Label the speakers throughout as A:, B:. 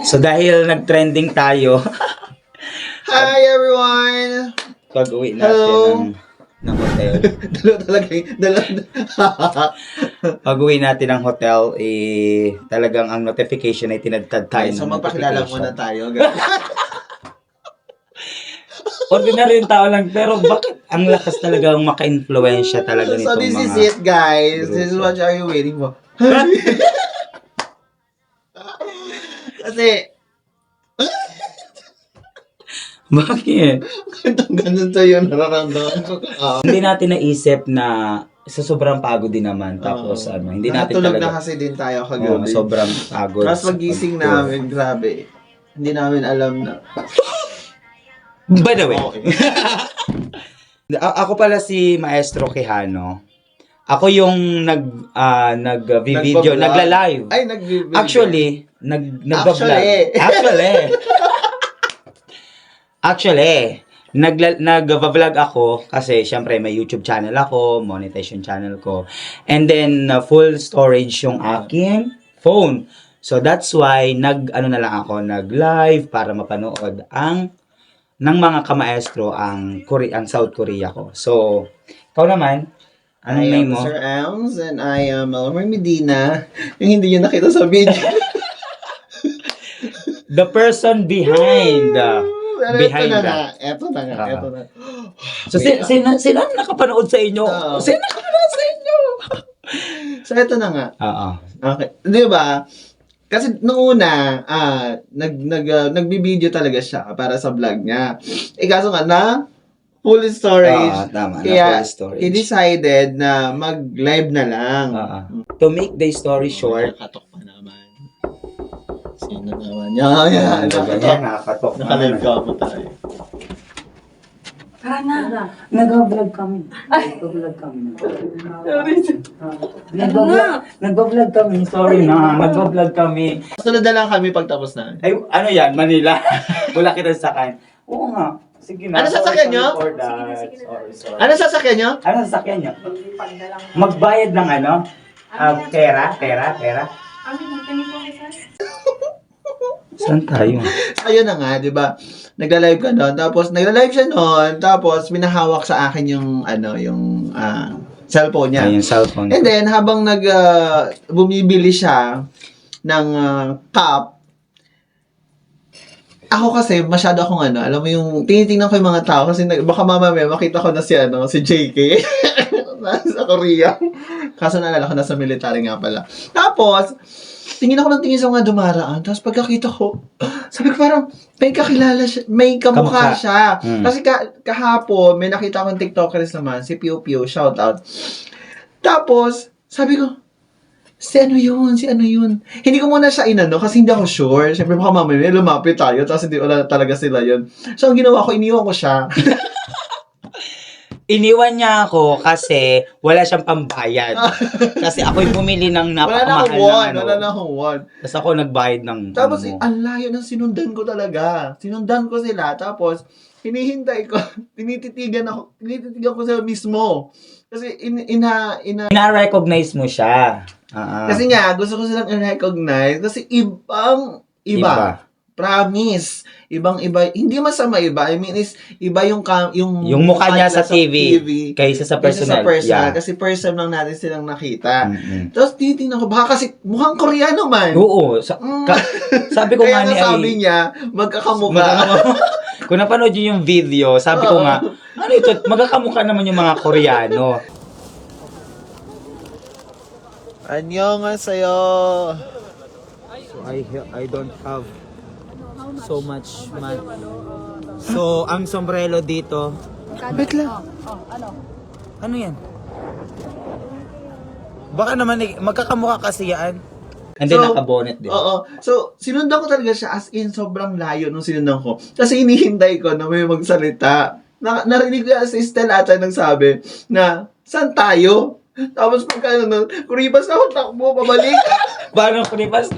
A: So dahil nag-trending tayo,
B: Hi everyone!
A: pag-uwi natin
B: Hello.
A: ng hotel.
B: Dalawa talaga yung...
A: Pag-uwi natin ng hotel, talagang ang notification ay tinadtad tayo
B: So
A: ng
B: magpakilala
A: notification.
B: muna tayo.
A: Ordinary yung tao lang, pero bakit ang lakas talagang maka-influensya talaga
B: So
A: nitong
B: this
A: mga...
B: is it guys. This is
A: grupo.
B: what are you waiting for? Kasi,
A: Bakit?
B: ganun sa'yo nararamdaman ko.
A: Hindi natin naisip na sa sobrang pagod din naman. Tapos hindi natin
B: Nakatulog
A: talaga...
B: na kasi din tayo
A: Oo,
B: kagabi.
A: sobrang pagod.
B: Tapos pagising namin, grabe. Hindi namin alam na.
A: By the way,
B: Okay.
A: ako pala si Maestro Quijano. Ako yung nag-video,
B: Nagbablog.
A: nagla-live.
B: Ay, nag-video.
A: Actually, nagbablog. Actually, nag-vlog ako kasi syempre may YouTube channel ako, monetization channel ko. And then full storage yung aking phone. So that's why nag-live para mapanood ng mga kamaestro ang South Korea ko. So, ikaw naman, anong
B: I
A: name
B: am
A: mo?
B: Sir Elms and I am Elmer Medina. Yung hindi nyo nakita sa video.
A: The person behind.
B: Pero
A: Behind
B: ito na
A: that.
B: nga. Ito na nga. Ito na.
A: So, sino ang nakapanood sa inyo?
B: Oo.
A: Sino nakapanood sa inyo?
B: So, ito na nga.
A: Oo.
B: Okay. Di ba? Kasi noong una, nagbibideo talaga siya para sa vlog niya. Kaso nga na, full storage.
A: Oo, tama.
B: Kaya,
A: full storage.
B: he decided na mag-live na lang.
A: To make the story short,
B: Nakatok pa naman. Sino naman? Yan.
A: Nakakatok.
B: Naka-live ka mo tayo.
C: Tara na.
A: Nag-vlog kami. Nag-vlog kami. Nag-vlog kami. Sorry na. Nag-vlog kami.
B: Sunod na lang kami pagtapos na.
A: Ay, ano yan? Manila. Wala kita sakay. Oo nga. Sige na.
B: Ano sasakyan nyo?
A: Sorry.
B: Ano sasakyan nyo?
A: Ano sasakyan nyo? Magbayad ng ano? Pera. Saan tayo?
B: Ayun na nga, di ba? Nagla-live ka doon, tapos nagla-live siya noon, tapos minahawak sa akin yung cellphone niya.
A: Ay, yung cellphone.
B: And then habang bumibili siya ng cup, ako kasi masyado akong alam mo yung tinitingnan ko yung mga tao kasi baka mamaya makita ko na si JK sa Korea. Kaso naalala ko nasa military nga pala. Tapos tingin ako ng tingin sa mga dumaraan. Tapos pagkakita ko, sabi ko parang, may kakilala siya, may kamukha siya. Kasi kahapon, may nakita akong TikTokers naman, si Piu Piu, shout out. Tapos, sabi ko, si ano yun? Hindi ko muna siya inano kasi hindi ako sure. Siyempre baka mamaya lumapit tayo, tapos hindi wala talaga sila yun. So, ang ginawa ko, iniwan ko siya.
A: Iniwan niya ako kasi wala siyang pambayad. Kasi ako'y bumili ng napakamahal
B: Wala na akong one.
A: Tapos ako nagbayad ng...
B: Tapos, ang layo ng sinundan ko talaga. Sinundan ko sila. Tapos, hinihintay ko. Tinititigan ko sila mismo. Kasi,
A: ina-recognize mo siya.
B: Kasi nga, gusto ko silang i-recognize. Kasi, iba. Promise. Ibang-iba. Hindi masama iba. I mean, iba yung
A: mukha niya sa TV, kaysa sa personal. Yeah.
B: Kasi person lang natin silang nakita. Tapos, titingnan ko, baka kasi mukhang Koreano man.
A: Oo. Sabi ko nga
B: Kaya
A: ni
B: sabi niya, magkakamukha.
A: Kung napanood niyo yung video, sabi ko nga, ano ito, magkakamukha naman yung mga Koreano.
B: Annyeonghaseyo.
A: So I don't have so much money. So, ang sombrero dito.
B: Wait lang.
A: Ano yan? Baka naman magkakamukha kasi yan. And then naka-bonnet din.
B: Oo. So, sinundan ko talaga siya as in sobrang layo nung sinundan ko. Kasi hinihintay ko na may magsalita. Narinig ko si Estelle ata nagsabi na, saan tayo? Tapos pagka kuripas na ako, takbo, pabalik.
A: Paano kuripas?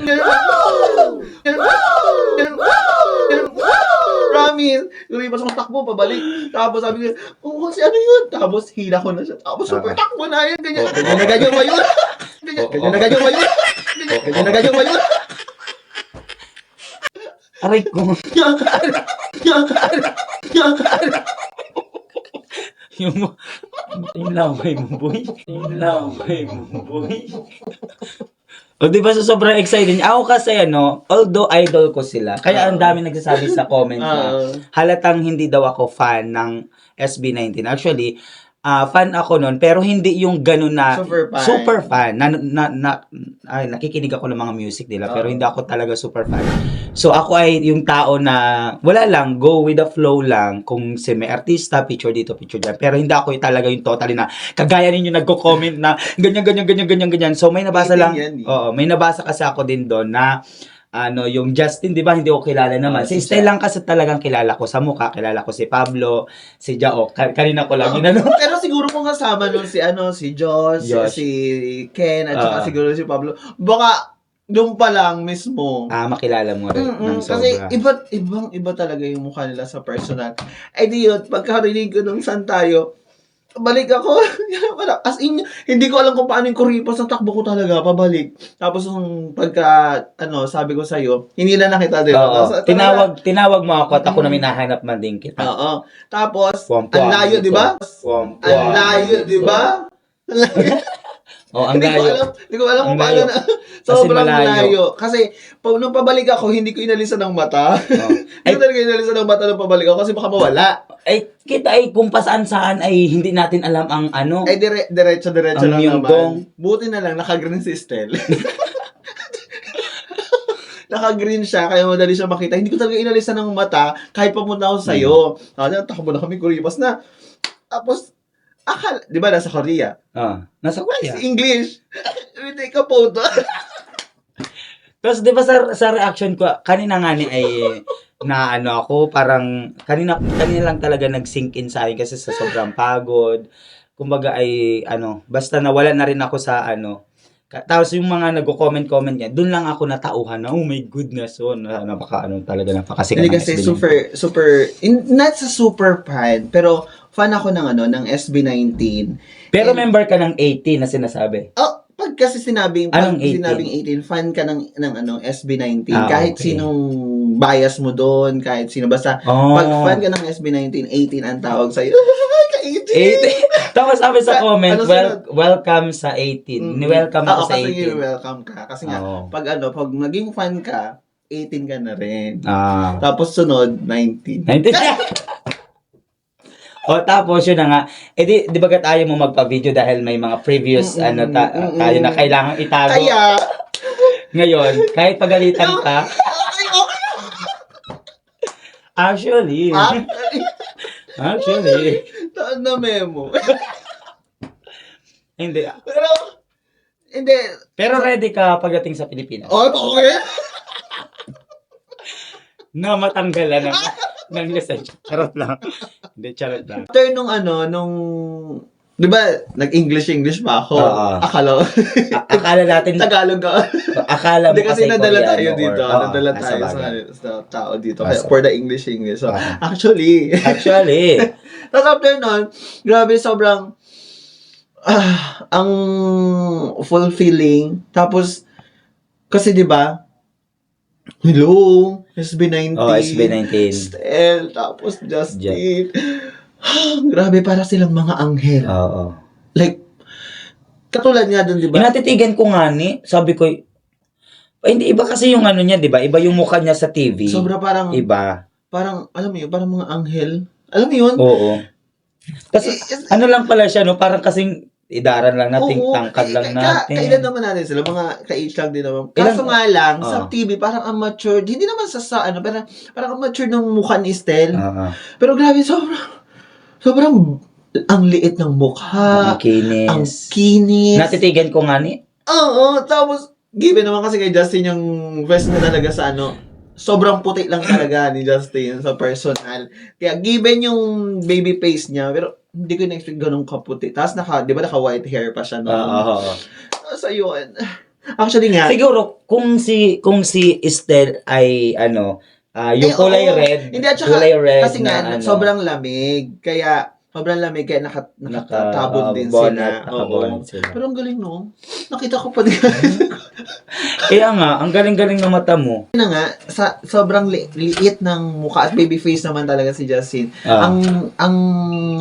B: Promise. Kuripas ako, takbo, pabalik. Tapos sabi ko, oh, si ano yun? Tapos hila ko na siya. Tapos super takbo na yan. Ganyan na ganyan ba yun? Ganyan na ganyan ba yun?
A: Aray ko. Yung laway mo, boy. Yung laway mo, boy. O, di ba, so sobrang excited niya. Ako kasi, although idol ko sila, kaya ang dami nagsasabi sa comment na halatang hindi daw ako fan ng SB19. Actually, fan ako nun, pero hindi yung ganun na
B: Super
A: fan.
B: fan.
A: Nakikinig ako ng mga music nila, pero hindi ako talaga super fan. So, ako ay yung tao na, wala lang, go with the flow lang. Kung si may artista, picture dito, picture dyan. Pero hindi ako talaga yung totally na, kagaya ninyo nagko-comment na, ganyan. So, may nabasa lang, may nabasa kasi ako din doon na, yung Justin, di ba, hindi ko kilala naman. Si Style lang kasi talagang kilala ko sa mukha. Kilala ko si Pablo, si Jao. Kanina ko lang
B: Pero siguro kung kasama nun si Josh, si Ken, at saka siguro si Pablo, baka doon pa lang mismo.
A: Makilala mo rin ng
B: kasi
A: sobra.
B: iba talaga yung mukha nila sa personal. Eh di yun, pagkarinig ko nung saan tayo, balik ako. As in, hindi ko alam kung paano yung kuripas. Ang takbo ko talaga, pabalik. Tapos yung sabi ko sa'yo, hindi na nakita din.
A: Tinawag mo ako at ako na minahanap man din kita.
B: Oo. Tapos, ang layo, di ba? Ang layo, di ba?
A: Ang layo.
B: Hindi ko alam kung paano na. Sobrang layo. Kasi, nung pabalik ako, hindi ko inalisan ng mata. Hindi ko talaga inalisan ng mata nung pabalik ako kasi baka mawala.
A: Kita kung saan ay hindi natin alam ang ano.
B: Diretso lang
A: Myeongdong.
B: naman. Buti na lang, naka-green si Estel. Naka-green siya, kaya madali siya makita. Hindi ko talaga inalisan ng mata kahit papunta ako sa'yo. Takbo na kami, kuripas na. Tapos, di ba nasa Korea?
A: Nasa Korea.
B: It's English. We take a photo.
A: Tapos, di ba sa reaction ko, kanina nga ni ay na ako, parang kanina lang talaga nag-sink in sa akin kasi sa sobrang pagod. Kumbaga ay basta nawala na rin ako sa tapos yung mga nagko-comment niya, doon lang ako natauhan na, oh my goodness, talaga napakasikat
B: Hindi
A: ng
B: kasi
A: SB19.
B: not sa super fan, pero fan ako ng SB19.
A: Pero member ka ng 80 na sinasabi.
B: Pag kasi sinabing 18, fan ka ng SB19, kahit
A: okay.
B: sinong bias mo doon, kahit sino, basta pag fan ka ng SB19, 18 ang tawag sa'yo. Ka-18!
A: 18. Tapos sabi sa comment, welcome sa 18. Ni-welcome ako sa 18.
B: Kasi welcome ka. Kasi nga, pag naging fan ka, 18 ka na rin. Tapos sunod, 19.
A: 19? Tapos yun na nga. Di ba ayaw mo magpa-video dahil may mga previous tayo na kailangang itago.
B: Kaya,
A: ngayon, kahit pagalitan ka, actually,
B: taan na memo.
A: hindi.
B: Hindi.
A: Pero ready ka pagdating sa Pilipinas?
B: Okay.
A: Na matanggalan ng lisensya. Charot lang. Hindi, charot lang.
B: After nung di ba, nag-English pa ako.
A: Akala natin,
B: Tagalog ka.
A: akala mo
B: Hindi kasi nadala
A: Koreano
B: tayo dito.
A: or-
B: Nadala
A: nasa
B: tayo
A: bagay.
B: sa tao dito. Kaya for the English. So, actually. Tapos after nun, grabe, sobrang ang fulfilling. Tapos, kasi di ba, hello, SB19.
A: SB19.
B: Stel, tapos Justin. Grabe, para silang mga anghel.
A: Oo.
B: Like, katulad nga dun, di ba?
A: Natitigan ko nga sabi ko, hindi, iba kasi yung niya, di ba? Iba yung mukha niya sa TV.
B: Sobra parang, alam mo yun, parang mga anghel. Alam mo yun?
A: Oo. Kasi, lang pala siya, parang kasing idaran lang natin, tangkad lang natin.
B: Kailan naman natin sila, mga ka-age lang din naman. Kaso nga lang, sa TV, parang ang mature, hindi naman pero parang ang mature ng mukha ni Estel. Pero grabe, sobrang ang liit ng mukha.
A: Ang kinis.
B: Ang kinis.
A: Natitigan ko nga
B: Oo, tapos, given naman kasi kay Justin yung best na talaga sa sobrang puti lang talaga ni Justin sa personal. Kaya given yung baby face niya, pero hindi ko na-expect ganun kaputi. Tapos di ba naka-white hair pa siya noon? Tapos ayun. Actually nga.
A: Siguro, kung si Estel ay yung kulay red.
B: Hindi, at saka,
A: kulay red
B: kasi nga, sobrang lamig. Kaya, sobrang lamig kaya nakatabon din sila.
A: Nakabonnet sila.
B: Pero ang galing no. Nakita ko pa din.
A: Kaya nga, ang galing-galing ng mata mo.
B: Na nga, sobrang liit ng mukha at baby face naman talaga si Justin.
A: Ah.
B: Ang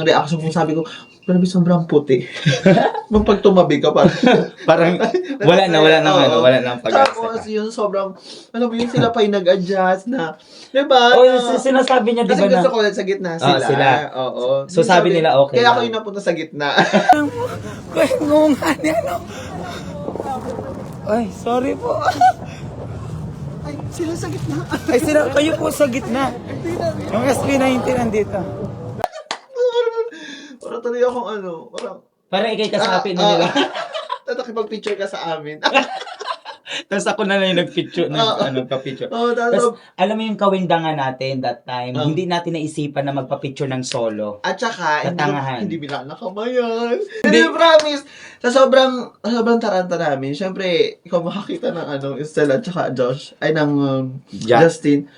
B: reaction ko, sabi ko, grabe sobrang puti. Nung pag tumabi ka
A: Parang wala nang pag-asa.
B: Tapos yun sobrang, alam mo yun, sila pa yung nag-adjust na, diba?
A: Sinasabi niya,
B: Kasi
A: diba na?
B: gusto ko sa gitna sila.
A: Sila.
B: Oo.
A: So, sabi nila, okay
B: Kaya
A: lang.
B: ako yung napunta sa gitna.
C: Ay, sorry po.
B: Ay, sila sa gitna.
C: Ay, sila, kayo po sa gitna. Yung SB19 nandito.
B: Parang tuloy akong
A: Parang ikay kasapin na nila.
B: Nakipag-picture ka sa amin.
A: Tapos ako na lang yung nag-picture, nagpa-picture.
B: Tapos,
A: Tapos, alam mo yung kawindangan natin that time,
B: Oh.
A: hindi natin naisipan na magpa-picture ng solo.
B: at saka,
A: Tatangahan.
B: hindi bilang nakamayan. Hindi, promise. Sa sobrang taranta namin, syempre, ikaw makakita ng Estelle at saka Josh, ay ng Justin.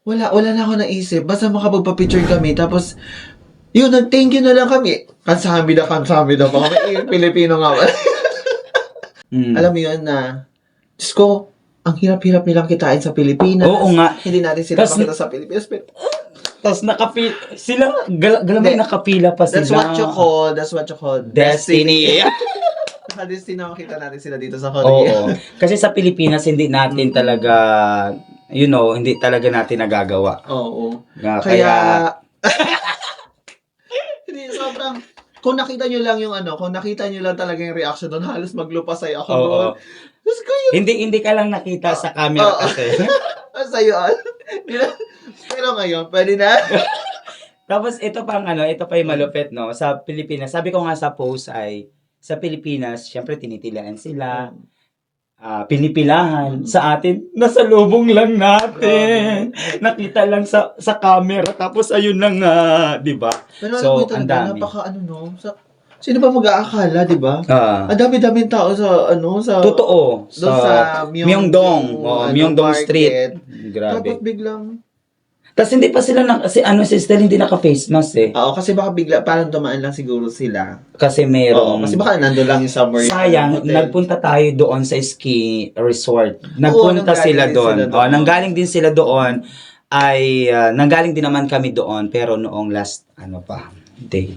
B: Wala na ako naisip. Basta makapagpa-picture kami. Tapos, yun, nag-thank you na lang kami. Kansami na pa kami. Pilipino nga.
A: Mm.
B: Alam mo yun na, Diyos ko, ang hirap-hirap nilang kitain sa Pilipinas.
A: Oo nga.
B: Hindi natin sila
A: Tas-
B: makita sa Pilipinas. Pero,
A: Tapos sila, galamay nakapila pa sila.
B: that's what you call
A: Destiny.
B: Naka-destiny na makita natin sila dito sa Korea.
A: Oo. Kasi sa Pilipinas, hindi natin talaga, hindi talaga natin nagagawa.
B: Oo.
A: Kaya
B: Hindi, sobrang, kung nakita nyo lang kung nakita nyo lang talaga yung reaction doon, halos maglupasay ako
A: Oo.
B: doon. Diyos ko yun.
A: hindi ka lang nakita sa camera
B: Oo.
A: kasi.
B: Basta yun. Pero ngayon, pwede na.
A: Tapos ito pa yung malupit, no? Sa Pilipinas, sabi ko nga sa post ay, sa Pilipinas, syempre tinitilaan sila, pinipilahan. Sa atin, nasa lubong lang natin. Nakita lang sa camera, tapos ayun na nga, di ba?
B: Pero alam
A: So,
B: mo
A: ang
B: talaga,
A: dami.
B: sino ba mag-aakala, di ba? Ang dami-daming tao sa
A: Totoo.
B: doon sa
A: Myeongdong. Myeongdong
B: market.
A: Street.
B: Tapos
A: Grabe.
B: biglang,
A: Tapos hindi pa sila, si Estelle hindi naka-face mask eh.
B: oo, kasi baka bigla, parang dumaan lang siguro sila.
A: Kasi
B: Oo,
A: merong...
B: kasi baka nandun lang yung summer.
A: Sayang,
B: hotel.
A: nagpunta tayo doon sa ski resort. Nagpunta
B: nanggaling
A: sila
B: din
A: doon.
B: sila doon.
A: Nanggaling din sila doon. Nanggaling din naman kami doon, pero noong last, day.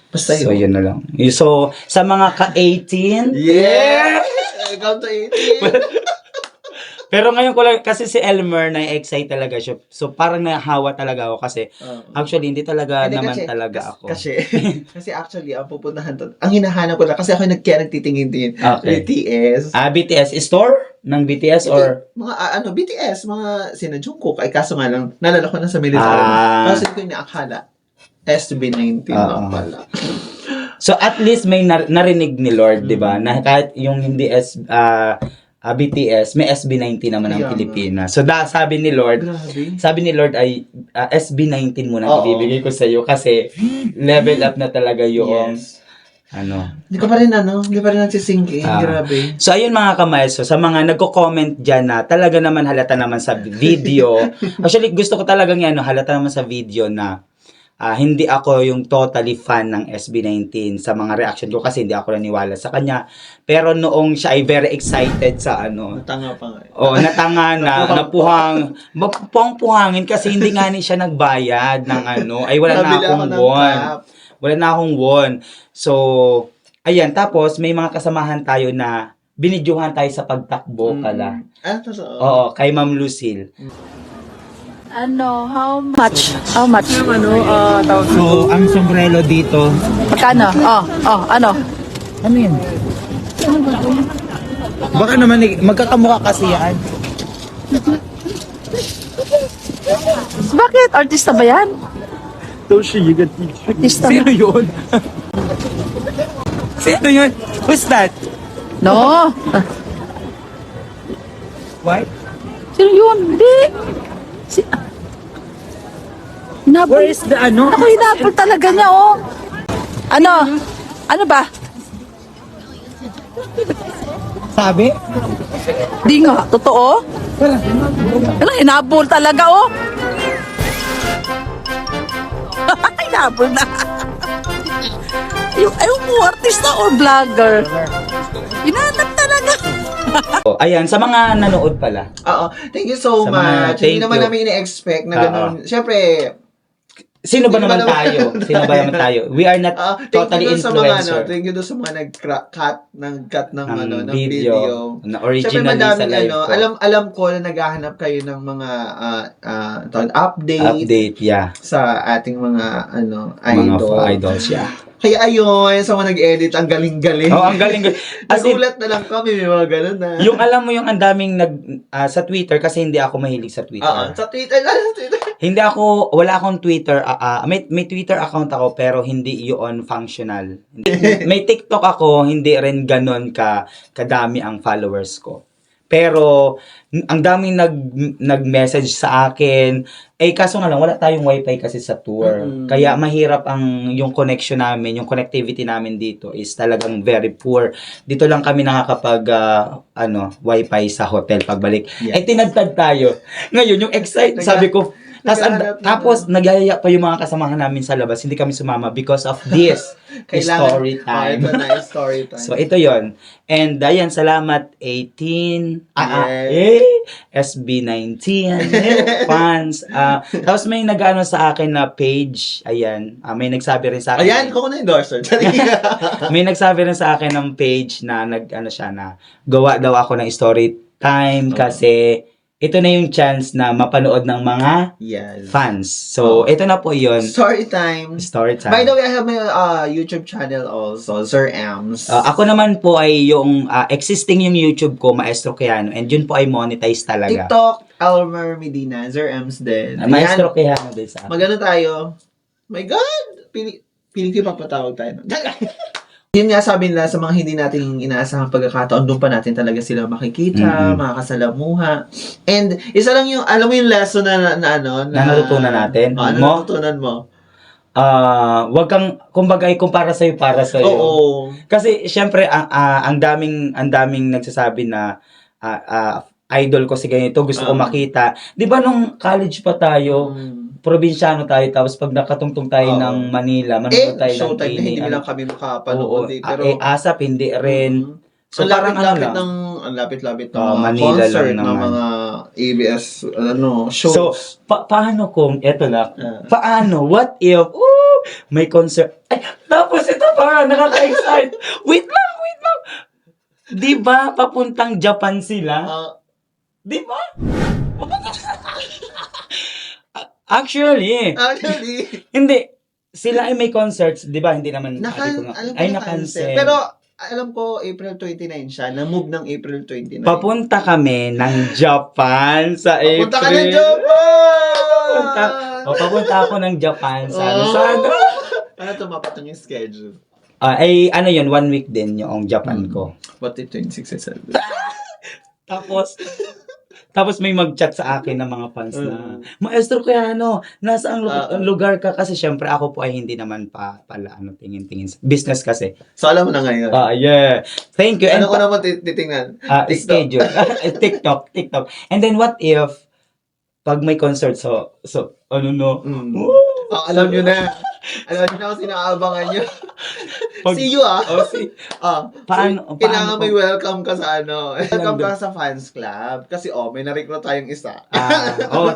B: Basta
A: So,
B: yun.
A: yun na lang. So, sa mga ka-18,
B: Yes! Count to 18.
A: pero ngayon ko lang, kasi si Elmer, na-excite talaga siya. So, parang nahawa talaga ako kasi, actually, hindi talaga
B: Hindi,
A: naman
B: kasi-
A: talaga ako.
B: Kasi actually, ang pupuntahan to, ang hinahanap ko lang, kasi ako nagtitingin-tingin.
A: Okay.
B: BTS.
A: BTS store ng BTS or
B: Mga BTS, mga sina Jungkook. Ay, kaso nga lang, nalala ko na sa military. Kasi ko yung naakala, SB19 lang pala.
A: so at least may narinig ni Lord, 'di ba? Na kahit yung hindi BTS, may SB19 naman ang
B: Kaya nga.
A: Pilipinas. So sabi ni Lord ay SB19 muna
B: Oo.
A: ibibigay ko sa iyo kasi level up na talaga yung
B: Yes.
A: ano.
B: Hindi pa rin nagsisink in. Grabe.
A: So, ayun mga kamaestro, sa mga nagko-comment dyan na talaga naman halata naman sa video. Actually, gusto ko talagang halata naman sa video na hindi ako yung totally fan ng SB19 sa mga reaction ko kasi hindi ako naniwala sa kanya. Pero noong siya ay very excited sa
B: Tanga pa nga.
A: natanga na, puhangin kasi hindi nga ni siya nagbayad ng ay wala na
B: Nabili ako
A: akong
B: ng
A: won.
B: cup.
A: Wala na akong won. So, ayan, tapos may mga kasamahan tayo na binidyohan tayo sa pagtakbo pala.
B: Totoo.
A: Oo, kay Ma'am Lucille.
D: How much? How much?
A: So, ang sombrero dito,
D: Magkano? Ano?
A: ano yun? Baka naman, magkakamukha kasi yan.
D: Bakit? Artista ba yan? Artista ba?
A: Sino yun? Sino yun? Who's that?
D: No.
A: Why?
D: Sino yun? Hindi. Hinabol.
A: Where is the ano?
D: Ako hinabol talaga niya, oh. Ano ba?
A: Sabi?
D: Di nga. Totoo? Ano, hinabol talaga, oh. Hinabol na. Ayaw mo, artista or vlogger? Hinahanap talaga.
A: Oh, ayan, sa mga nanood pala.
B: Oo. Thank you so
A: Sa mga-
B: much. Hindi
A: thank
B: naman
A: you.
B: namin ini-expect na
A: Oo.
B: ganun. Siyempre,
A: Sino ba
B: Sino
A: naman
B: ba
A: tayo?
B: naman
A: Sino ba naman tayo? We are not
B: thank
A: totally
B: you dun sa mga
A: influencer.
B: thank you dun sa mga nag-cut ng
A: ng
B: ng video.
A: na
B: Siyempre
A: originally sa
B: madaming
A: live ko.
B: alam ko na naghahanap kayo ng mga update
A: Update, yeah.
B: sa ating mga
A: Mga
B: idol.
A: idols, yeah.
B: Kaya ayun, sa mga nag-edit, ang galing-galing.
A: Oh, ang galing. As in,
B: Nagulat na lang kami, may mga ganun na.
A: yung alam mo yung ang daming sa Twitter kasi hindi ako mahilig sa Twitter.
B: Oo, sa Twitter, sa Twitter.
A: Hindi ako, wala akong Twitter, may Twitter account ako pero hindi yun functional. May TikTok ako, hindi rin ganun kadami ang followers ko. Pero, ang daming nag-message sa akin. Kaso nga lang, wala tayong wifi kasi sa tour.
B: Mm-mm.
A: Kaya mahirap yung connection namin, yung connectivity namin dito is talagang very poor. Dito lang kami nakakapag, wifi sa hotel pagbalik.
B: Yeah.
A: Tinadtad tayo. Ngayon, yung excite, sabi ko, tapos nagyayaya pa yung mga kasamahan namin sa labas, hindi kami sumama because of this story time.
B: Ito na, story time.
A: So, ito yon. And, ayan, salamat 18, SB19, fans. Tapos may nag-ano sa akin na page, ayan, may nagsabi rin sa akin.
B: Ayan, kung na-endorser.
A: May nagsabi rin sa akin ng page na gawa daw ako ng story time kasi ito na yung chance na mapanood ng mga
B: Yes.
A: fans. So, ito na po yun.
B: Story time.
A: Story time.
B: By the way, I have my YouTube channel also, Sir Ems.
A: Ako naman po ay yung existing yung YouTube ko, Maestro Quijano, and yun po ay monetize talaga.
B: TikTok, Elmer Medina, Sir Ems din.
A: Maestro Quijano din sa akin.
B: Magano tayo? My God! Piling ko papatawag tayo. Yun nga sabi nila sa mga hindi natin inaasahang pagkakataon, doon pa natin talaga sila makikita, makakasalamuha. And isa lang yung, alam mo yung lesson na
A: natutunan natin?
B: Ano
A: Mo?
B: natutunan mo?
A: Wag kang, kumbaga, para sa'yo.
B: Oo.
A: Kasi, syempre, ang daming nagsasabi na, idol ko si ganito, gusto ko makita. Di ba nung college pa tayo, probinsyano tayo, tapos pag nakatungtong tayo ng Manila, manood tayo ng
B: showtime na hindi lang kami makapanood. Pero,
A: ASAP, hindi rin. So,
B: ang
A: parang
B: lapit-lapit
A: lang.
B: ang lapit-lapit ng mga
A: Manila
B: concert
A: lang
B: ng
A: naman.
B: mga ABS shows.
A: So, paano kung, eto na, paano, what if, may concert, tapos ito pa, nakaka-excite. Wait lang. Di ba, papuntang Japan sila? Di ba? Actually, hindi. Sila ay may concerts, di ba? Hindi naman,
B: naka-cancel. Pero, alam ko, April 29 siya. Na-move ng April 29.
A: Papunta kami ng Japan sa April.
B: Papunta ka ng Japan!
A: Papunta ako ng Japan sa
B: Ano tumapat yung schedule?
A: ano yun, 1 week din yung Japan ko.
B: What if 26 is
A: Tapos may mag-chat sa akin ng mga fans na, Maestro Quijano, nasa ang lugar ka? Kasi syempre ako po ay hindi naman pala tingin-tingin. Business kasi.
B: So, alam mo na ngayon.
A: Yeah. Thank you.
B: Ano ko naman titingnan?
A: Schedule. TikTok. And then what if, pag may concert, so ano no?
B: Alam nyo na. Alam nyo na kung sinaabangan nyo. See you,
A: Paano?
B: Kailangan may welcome ka sa welcome ka sa fans club. Kasi, may na-recruit tayong isa.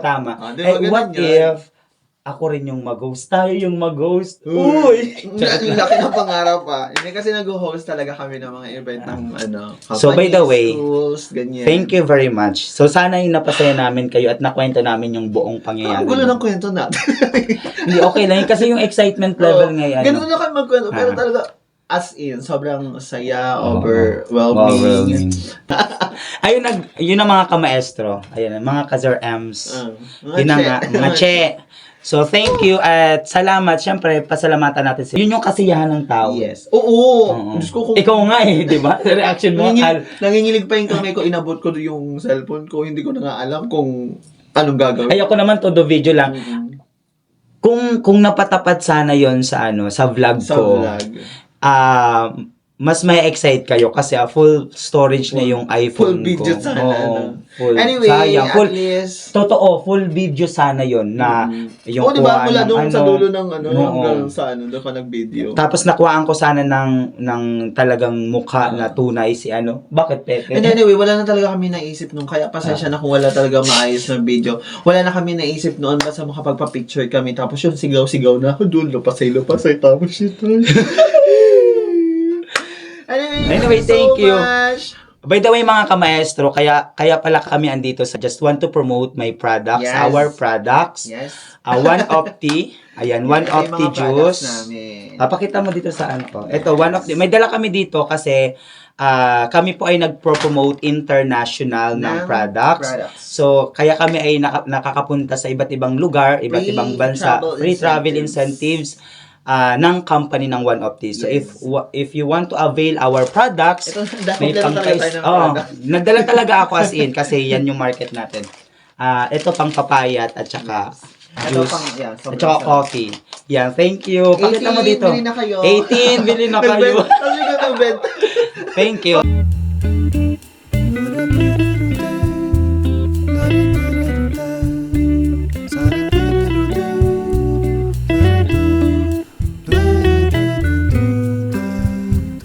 A: Tama.
B: Diba,
A: What if, ako rin yung mag-host, tayo yung mag-host. Uy!
B: Ang laki ng pangarap pa. Hindi kasi nag-host talaga kami ng mga event ng
A: So, by the way,
B: schools, ganyan.
A: thank you very much. So, sana yung napasaya namin kayo at nakwento namin yung buong pangyayari.
B: Ang gulo ng kwento natin.
A: Hindi, okay lang yun. Kasi yung excitement level ngayon.
B: Ganun na kami magkwento. Pero talaga, as in, sobrang saya, overwhelming.
A: Ayun, yun ang mga kamaestro. Ayun, mga ka-Sir Ems. Yun ang mga che. So, thank you at salamat. Siyempre, pasalamatan natin sila. Yun yung kasiyahan ng tao.
B: Yes. Oo. Diyos ko, kung
A: Ikaw nga di ba? Reaction mo.
B: nangingilig pa yung kamay ko, inabot ko yung cellphone ko, hindi ko na nga alam kung anong gagawin.
A: Ayoko naman todo video lang. Kung napatapat sana yon sa sa vlog ko.
B: Vlog.
A: mas may excite kayo kasi full storage na yung iPhone
B: Full video
A: ko.
B: sana,
A: Oo,
B: no?
A: full.
B: Anyway,
A: Sayang.
B: at
A: Full,
B: least...
A: totoo, full video sana yon na yung
B: Oo, di ba?
A: kuhaan
B: Mula
A: ng
B: doon sa dulo ng
A: oo.
B: hanggang sa doon ka nag-video.
A: Tapos nakuhaan ko sana ng talagang mukha na tunay si Bakit Pepe?
B: And anyway, wala na talaga kami naisip nung, kaya pasensya na kung wala talaga maayos na video. Wala na kami naisip noon, basta makapagpa-picture kami. Tapos yung sigaw-sigaw na ako doon, lupasay, tapos shit.
A: Anyway, thank you. By the way, mga kamaestro, kaya pala kami andito sa just want to promote my products,
B: Yes.
A: our products.
B: Yes.
A: One Opti. Ayan, One
B: May
A: Opti
B: mga products
A: juice.
B: namin.
A: Pakita mo dito sa ko. Ito, One Opti. May dala kami dito kasi kami po ay nag-promote international ng products. So, kaya kami ay nakakapunta sa iba't ibang lugar, iba't
B: Free
A: ibang bansa.
B: travel
A: Free travel
B: incentives.
A: ng company ng One Opti. So,
B: Yes.
A: if you want to avail our products,
B: Ito,
A: may
B: kompleto talaga tayo ng product.
A: nagdala talaga ako as in kasi yan yung market natin. Ito pang papayat at saka
B: Ito
A: juice.
B: pang, yeah,
A: At saka coffee. Yan, thank you. Pakita mo
B: 18,
A: dito.
B: bili na kayo.
A: 18, bili na kayo.
B: Nagbenta.
A: Thank you.